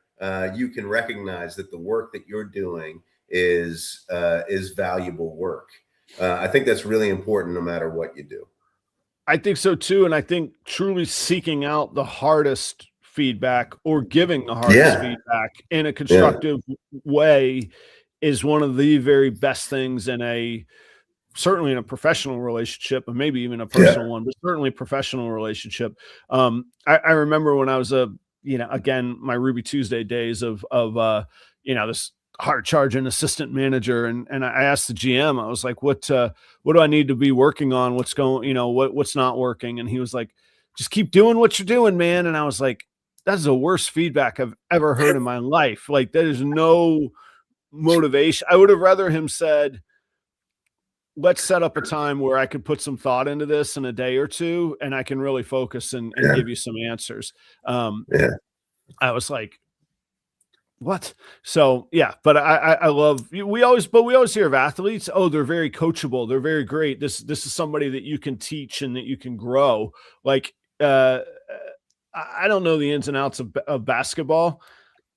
you can recognize that the work that you're doing is valuable work. I think that's really important, no matter what you do. I think so too. And I think truly seeking out the hardest feedback, or giving the hardest Yeah, feedback in a yeah, constructive way, is one of the very best things certainly in a professional relationship, and maybe even a yeah, personal one, but certainly professional relationship. I remember when I was again, my Ruby Tuesday days of this hard charging assistant manager. And I asked the GM, I was like, what do I need to be working on? What's going, what's not working? And he was like, just keep doing what you're doing, man. And I was like, that's the worst feedback I've ever heard in my life. Like, there is no motivation. I would have rather him said, let's set up a time where I could put some thought into this in a day or two, and I can really focus and Yeah. give you some answers. Yeah. I was like, what? So yeah, but I love we always hear of athletes. Oh, they're very coachable. They're very great. This is somebody that you can teach and that you can grow. Like I don't know the ins and outs of basketball.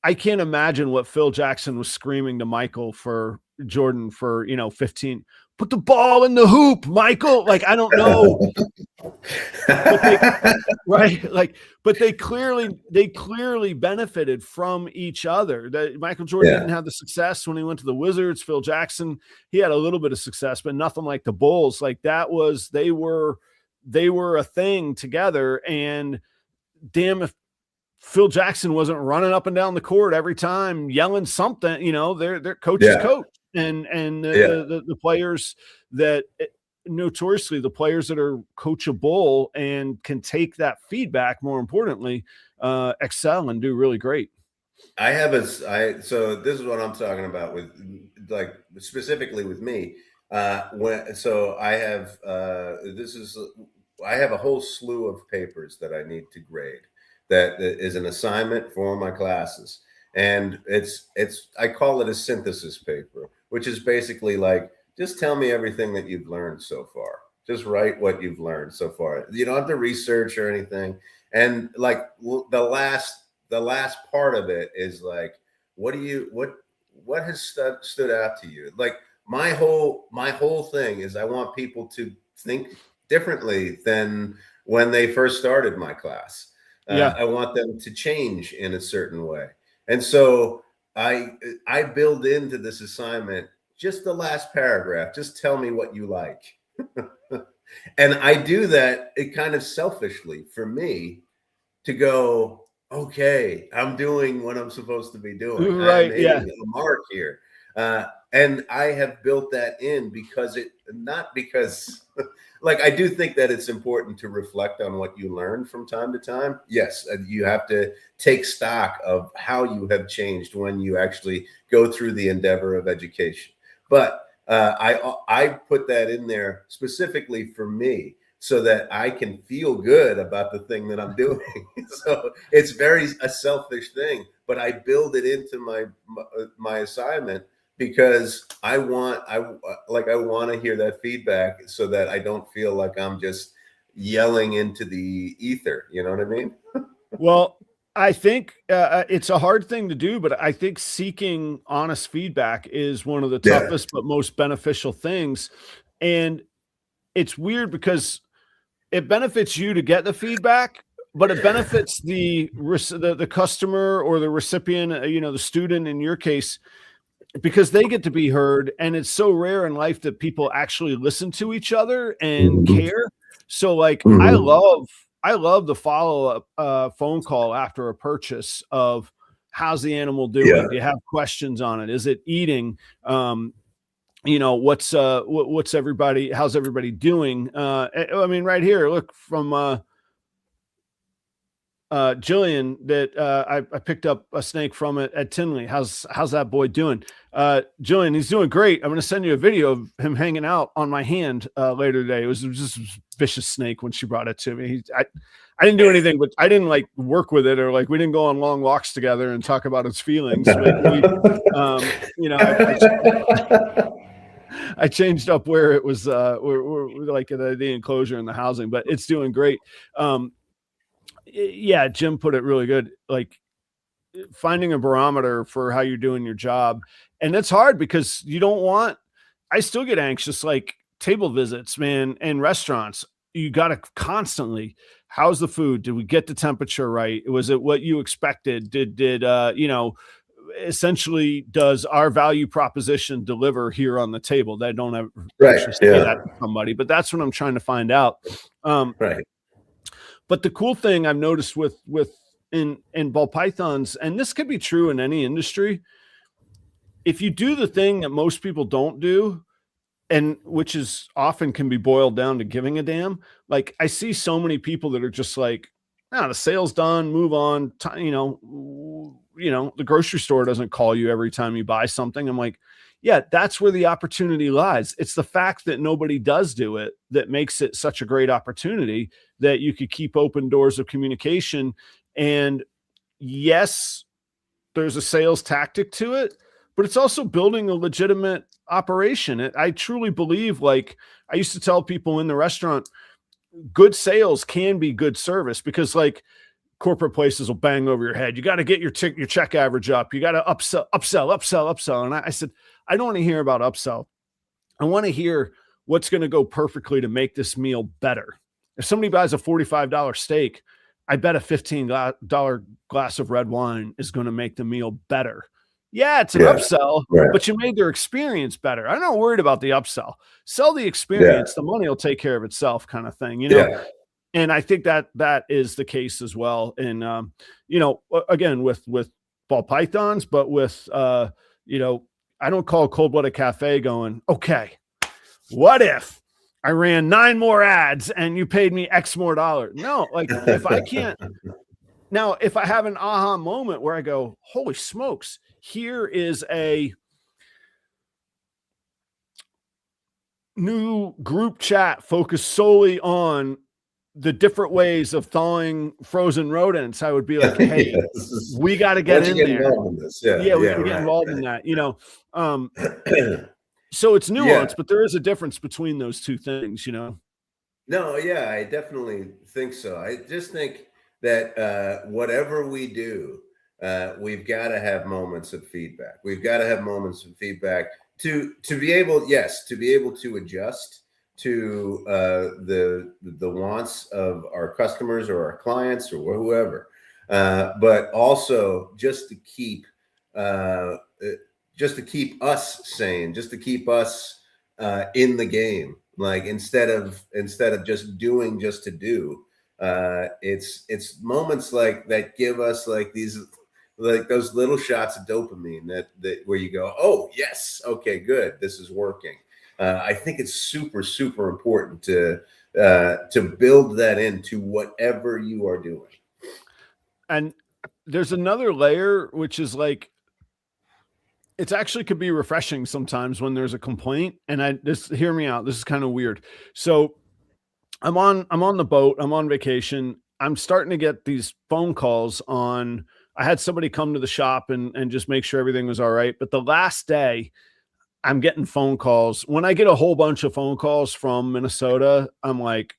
I can't imagine what Phil Jackson was screaming to Michael for Jordan for 15. Put the ball in the hoop, Michael. Like I don't know, but they right? Like, but they clearly benefited from each other. That Michael Jordan Yeah. didn't have the success when he went to the Wizards. Phil Jackson, he had a little bit of success, but nothing like the Bulls. Like that was they were a thing together. And damn if Phil Jackson wasn't running up and down the court every time yelling something, their coach is Yeah. coach. And Yeah. the players that notoriously the players that are coachable and can take that feedback, more importantly, excel and do really great. I have a so this is what I'm talking about with, like, specifically with me. When so I have this is I have a whole slew of papers that I need to grade. That is an assignment for my classes, and it's I call it a synthesis paper, which is basically like, just tell me everything that you've learned so far. Just write what you've learned so far. You don't have to research or anything. And like the last part of it is like, what has stood out to you? Like my whole thing is I want people to think differently than when they first started my class. Yeah. I want them to change in a certain way. And so I build into this assignment just the last paragraph. Just tell me what you like. And I do that, it kind of selfishly for me, to go, okay, I'm doing what I'm supposed to be doing. I'm Right. hitting Yeah. a mark here. And I have built that in because not because, like, I do think that it's important to reflect on what you learn from time to time. Yes, you have to take stock of how you have changed when you actually go through the endeavor of education. But I put that in there specifically for me, so that I can feel good about the thing that I'm doing. So it's very a selfish thing, but I build it into my assignment because I want to hear that feedback so that I don't feel like I'm just yelling into the ether. You know what I mean? Well, I think it's a hard thing to do, but I think seeking honest feedback is one of the Yeah. toughest but most beneficial things. And it's weird because it benefits you to get the feedback, but it benefits the customer or the recipient, the student in your case, because they get to be heard. And it's so rare in life that people actually listen to each other and Mhm. care. So like Mhm. I love the follow-up phone call after a purchase of how's the animal Yeah. doing? Do you have questions on it? Is it eating? What's everybody, how's everybody doing? I mean, right here, look from Jillian that I picked up a snake from it at Tinley. How's that boy doing? Jillian, he's doing great. I'm going to send you a video of him hanging out on my hand later today. It was just a vicious snake when she brought it to me. I didn't do anything, but I didn't like work with it, or like we didn't go on long walks together and talk about its feelings. Um, you know, I changed up where it was, we're like the enclosure and the housing, but it's doing great. Um, yeah, Jim put it really good. Like finding a barometer for how you're doing your job. And it's hard because I still get anxious, like table visits, man, and restaurants. You got to constantly, how's the food? Did we get the temperature right? Was it what you expected? Essentially, does our value proposition deliver here on the table? That I don't ever Right. actually say Yeah. that to somebody, but that's what I'm trying to find out. Um, Right. but the cool thing I've noticed with in ball pythons, and this could be true in any industry, if you do the thing that most people don't do, and which is often can be boiled down to giving a damn. Like I see so many people that are just like, the sale's done, move on. the grocery store doesn't call you every time you buy something. I'm like, yeah, that's where the opportunity lies. It's the fact that nobody does do it that makes it such a great opportunity that you could keep open doors of communication. And yes, there's a sales tactic to it, but it's also building a legitimate operation. I truly believe, like I used to tell people in the restaurant, good sales can be good service, because like corporate places will bang over your head. You got to get your check average up. You got to upsell. And I said, I don't want to hear about upsell. I want to hear what's going to go perfectly to make this meal better. If somebody buys a $45 steak, I bet a $15 glass of red wine is going to make the meal better. Yeah, it's an upsell, but you made their experience better. I'm not worried about the upsell. Sell the experience. The money will take care of itself, kind of thing, And I think that is the case as well. And, again, with ball pythons, but with, I don't call Cold Blooded Cafe going, okay, what if I ran 9 more ads and you paid me X more dollar? No, like if I can't. Now, if I have an aha moment where I go, holy smokes, here is a new group chat focused solely on the different ways of thawing frozen rodents, I would be like, hey, we got to get in there. We got to get involved in that, So it's nuanced, but there is a difference between those two things, No, yeah, I definitely think so. I just think that whatever we do, we've got to have moments of feedback. We've got to have moments of feedback to be able to adjust to the wants of our customers or our clients or whoever, but also just to keep us sane, just to keep us in the game. Like instead of just doing just to do. It's moments like that give us like these, like those little shots of dopamine that where you go, oh yes, okay, good, this is working. I think it's super, super important to build that into whatever you are doing. And there's another layer, which is like, it's actually could be refreshing sometimes when there's a complaint. And hear me out. This is kind of weird. So I'm on the boat. I'm on vacation. I'm starting to get these phone calls on. I had somebody come to the shop and just make sure everything was all right. But the last day, I'm getting phone calls. When I get a whole bunch of phone calls from Minnesota, I'm like,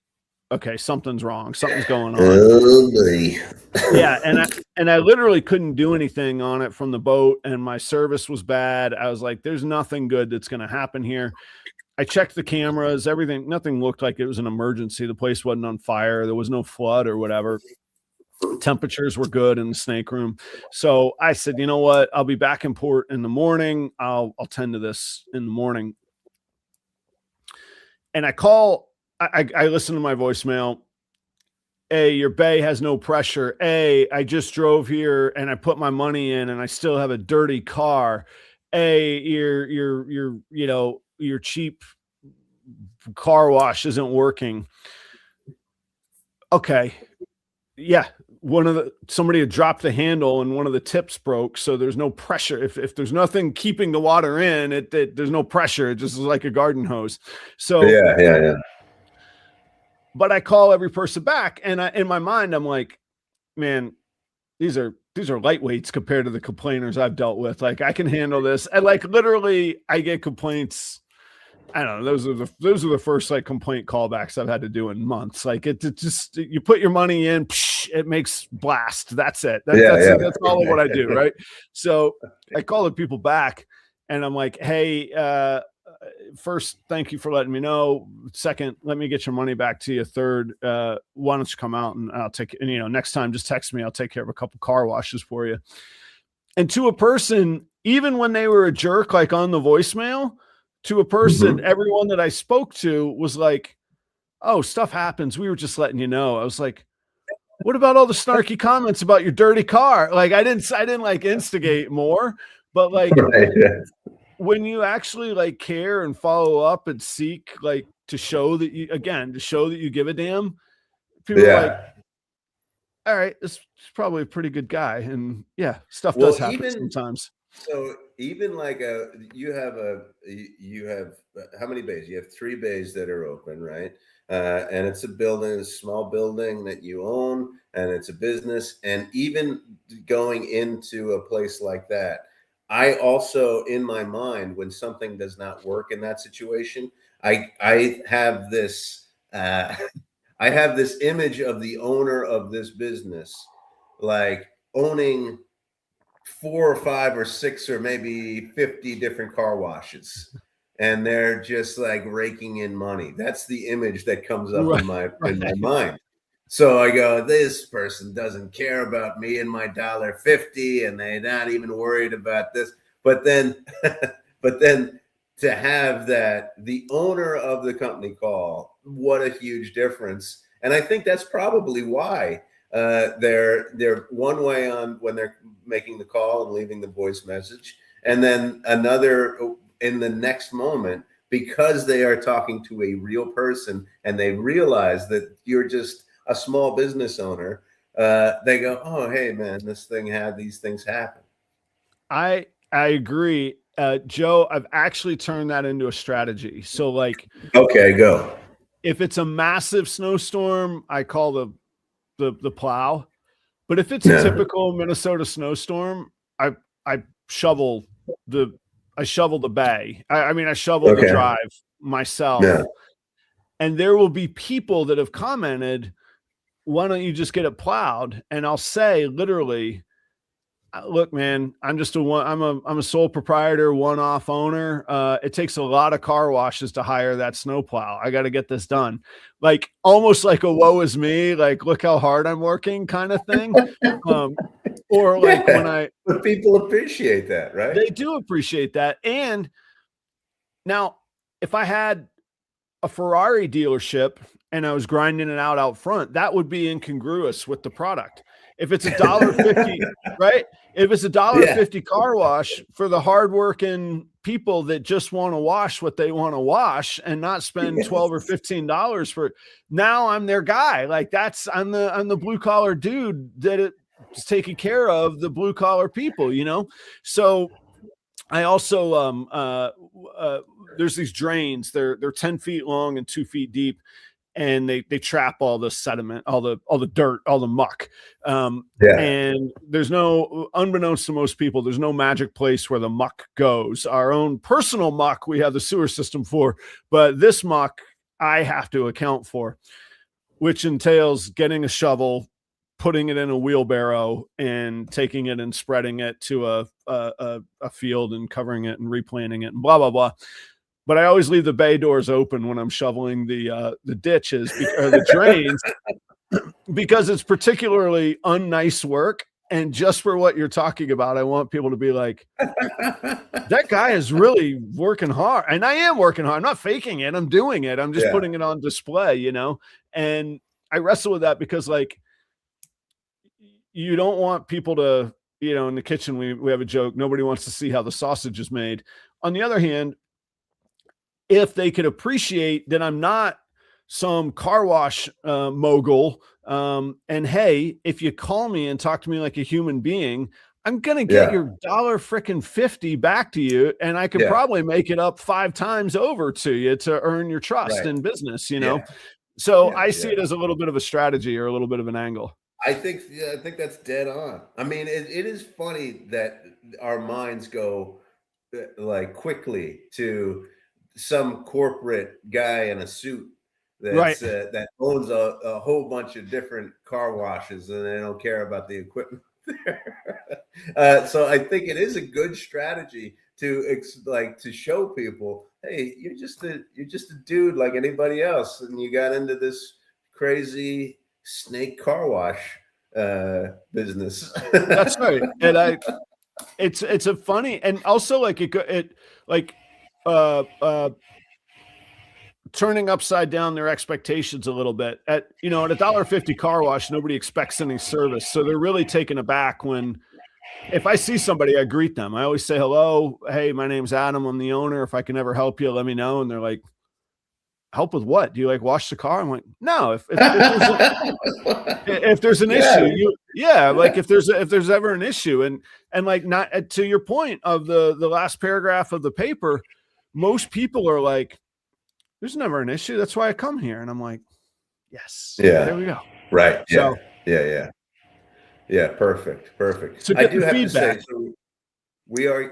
okay, something's wrong. Something's going on. Oh, yeah. And I literally couldn't do anything on it from the boat, and my service was bad. I was like, there's nothing good that's going to happen here. I checked the cameras, everything, nothing looked like it was an emergency. The place wasn't on fire. There was no flood or whatever. Temperatures were good in the snake room. So I said, you know what? I'll be back in port in the morning. I'll tend to this in the morning. And I listen to my voicemail. A, your bay has no pressure. A, I just drove here and I put my money in and I still have a dirty car. A, your cheap car wash isn't working. Okay. Yeah. Somebody had dropped the handle and one of the tips broke. So there's no pressure. If there's nothing keeping the water in there's no pressure. It just is like a garden hose. So yeah. But I call every person back, and in my mind, I'm like, man, these are lightweights compared to the complainers I've dealt with. Like I can handle this. And like literally I get complaints. I don't know. Those are the first like complaint callbacks I've had to do in months. Like it just, you put your money in, it makes blast. That's it. That's all of what I do. Right. So I call the people back and I'm like, hey, first, thank you for letting me know. Second, let me get your money back to you. Third, why don't you come out and I'll take, next time just text me. I'll take care of a couple car washes for you. And to a person, even when they were a jerk, like on the voicemail, to a person, everyone that I spoke to was like, oh, stuff happens. We were just letting you know. I was like, what about all the snarky comments about your dirty car? Like I didn't like instigate more, but like, when you actually like care and follow up and seek to show that you give a damn, people are like, all right, this is probably a pretty good guy. And yeah, stuff does Well, happen even sometimes. so, even like you have how many bays? You have 3 bays that are open, right? And it's a building, a small building that you own, and it's a business. And even going into a place like that, I also, in my mind, when something does not work in that situation, I have this I have this image of the owner of this business, like owning 4 or 5 or 6 or maybe 50 different car washes, and they're just like raking in money. That's the image that comes up Right, in my right. mind. So I go, this person doesn't care about me and my $1.50, and they're not even worried about this. But then but then to have that the owner of the company call, what a huge difference. And I think that's probably why they're one way on when they're making the call and leaving the voice message, and then another in the next moment, because they are talking to a real person and they realize that you're just a small business owner. They go, oh hey man, this thing had these things happen. I agree. Joe, I've actually turned that into a strategy. So like Okay, go. if it's a massive snowstorm, I call the plow. But if it's a Yeah. typical Minnesota snowstorm, I I shovel the I shovel the bay. I mean I shovel the Okay. drive Yeah. myself. And there will be people that have commented, why don't you just get it plowed? And I'll say literally, look, man, I'm a sole proprietor, one-off owner. It takes a lot of car washes to hire that snowplow. I got to get this done. Like almost like a woe is me, like look how hard I'm working kind of thing. Um, or like when Yeah. I But people appreciate that, right? they do appreciate that. And now if I had a Ferrari dealership and I was grinding it out front, that would be incongruous with the product. If it's a dollar fifty, right? If it's a dollar Yeah. fifty car wash for the hardworking people that just want to wash what they want to wash and not spend 12 or Yes. $15 for it, now I'm their guy. Like I'm the blue collar dude that is taking care of the blue collar people, you know? So I also uh, there's these drains. They're 10 feet long and 2 feet deep, and they trap all the sediment, all the dirt, all the muck. Yeah. And there's no, unbeknownst to most people, there's no magic place where the muck goes. Our own personal muck we have the sewer system for, but this muck I have to account for, which entails getting a shovel, putting it in a wheelbarrow, and taking it and spreading it to a field and covering it and replanting it and blah blah blah. But I always leave the bay doors open when I'm shoveling the ditches or the drains because it's particularly unnice work. And just for what you're talking about, I want people to be like, that guy is really working hard. And I am working hard. I'm not faking it. I'm doing it. I'm just Yeah. putting it on display, you know? And I wrestle with that because like you don't want people to, you know, in the kitchen, we have a joke. Nobody wants to see how the sausage is made. On the other hand, if they could appreciate that I'm not some car wash mogul, and hey, if you call me and talk to me like a human being, I'm gonna get Yeah. your dollar freaking 50 back to you, and I could Yeah. probably make it up 5 times over to you to earn your trust Right. in business, you know. Yeah. So Yeah. I see Yeah. it as a little bit of a strategy or a little bit of an angle. I think, yeah, I think that's dead on. I mean, it is funny that our minds go like quickly to some corporate guy in a suit Right. that owns a whole bunch of different car washes, and they don't care about the equipment there. So I think it is a good strategy to like to show people, hey, you're just a dude like anybody else, and you got into this crazy snake car wash business. That's right. And it's a funny, and also like it like turning upside down their expectations a little bit. At, you know, at a dollar 50 car wash, nobody expects any service, so they're really taken aback when, if I see somebody, I greet them. I always say hello, hey, my name's Adam, I'm the owner, if I can ever help you, let me know. And they're like, help with what? Do you like wash the car? I'm like, no, if there's an issue, like if there's ever an issue, and like, not to your point of the last paragraph of the paper, most people are like, there's never an issue. That's why I come here. And I'm like, yes, there we go. Right. So, Yeah. Perfect. So I get do the have feedback. to say, so we are,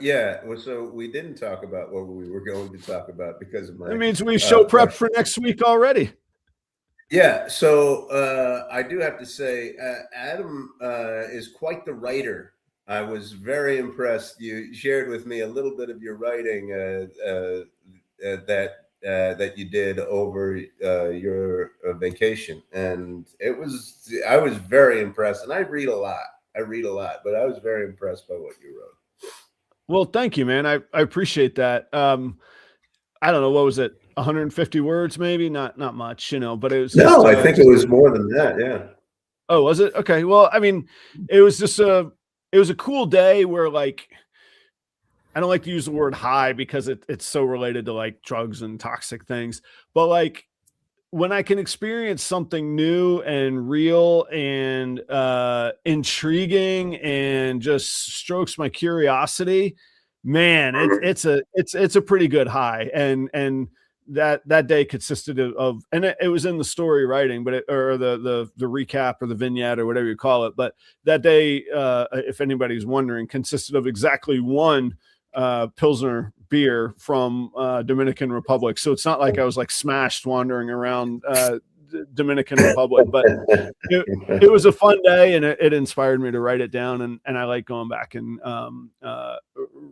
so we didn't talk about what we were going to talk about because of my. That means we show prep for next week already. Yeah. So I do have to say, Adam is quite the writer. I was very impressed. You shared with me a little bit of your writing that you did over your vacation, and I was very impressed. And I read a lot, but I was very impressed by what you wrote. Well, thank you, man. I appreciate that. I don't know, what was it, 150 words, maybe not much, but it was no, I think it was more than that. Yeah. Oh, was it? Okay. Well, I mean, it was a cool day where, like, I don't like to use the word high because it's so related to like drugs and toxic things, but like, when I can experience something new and real and intriguing and just strokes my curiosity, man, it's a pretty good high. And that day consisted of and it was in the story writing, but or the recap or the vignette or whatever you call it. But that day, if anybody's wondering, consisted of exactly one Pilsner beer from Dominican Republic. So it's not like I was like smashed wandering around Dominican Republic, but it was a fun day, and it inspired me to write it down, and I like going back and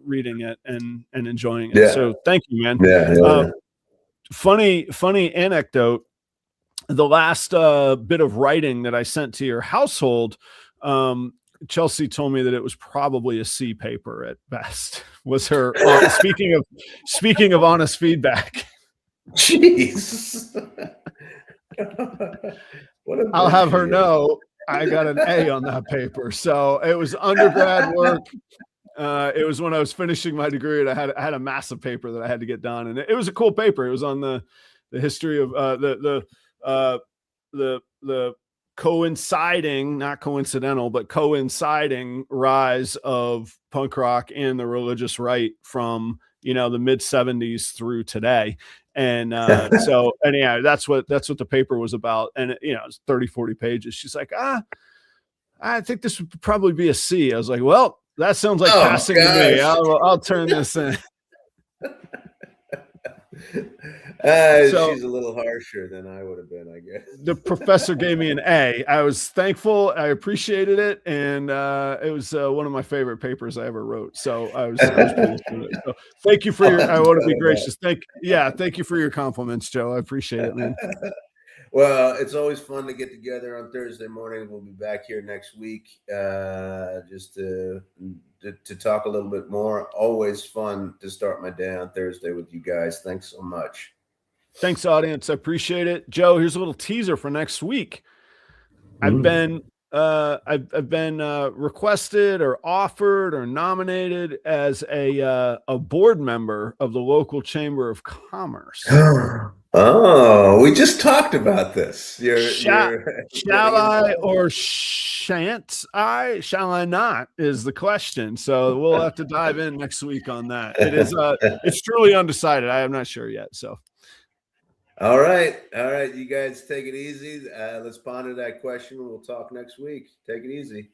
reading it and enjoying it. So thank you, man. Funny anecdote. The last bit of writing that I sent to your household, Chelsea told me that it was probably a C paper at best. Was her speaking of honest feedback? Jeez. I'll have her know I got an A on that paper. So it was undergrad work. It was when I was finishing my degree, and I had a massive paper that I had to get done, and it was a cool paper. It was on the history of the coinciding, not coincidental, but coinciding rise of punk rock and the religious right from the mid 70s through today. And so anyhow, that's what the paper was about. And it's 30-40 pages. She's like, I think this would probably be a C. I was like, well, that sounds like passing to me. I'll turn this in. She's a little harsher than I would have been, I guess. The professor gave me an A. I was thankful. I appreciated it. And it was one of my favorite papers I ever wrote. So I was pleased with it. So thank you for I want to be gracious. Thank you for your compliments, Joe. I appreciate it, man. Well, it's always fun to get together on Thursday morning. We'll be back here next week just to talk a little bit more. Always fun to start my day on Thursday with you guys. Thanks so much. Thanks, audience. I appreciate it. Joe, here's a little teaser for next week. I've been requested or offered or nominated as a board member of the local Chamber of Commerce. Oh, we just talked about this. Shall I or shan't I? Shall I not? Is the question. So we'll have to dive in next week on that. It is it's truly undecided. I am not sure yet. So all right. You guys take it easy. Let's ponder that question. We'll talk next week. Take it easy.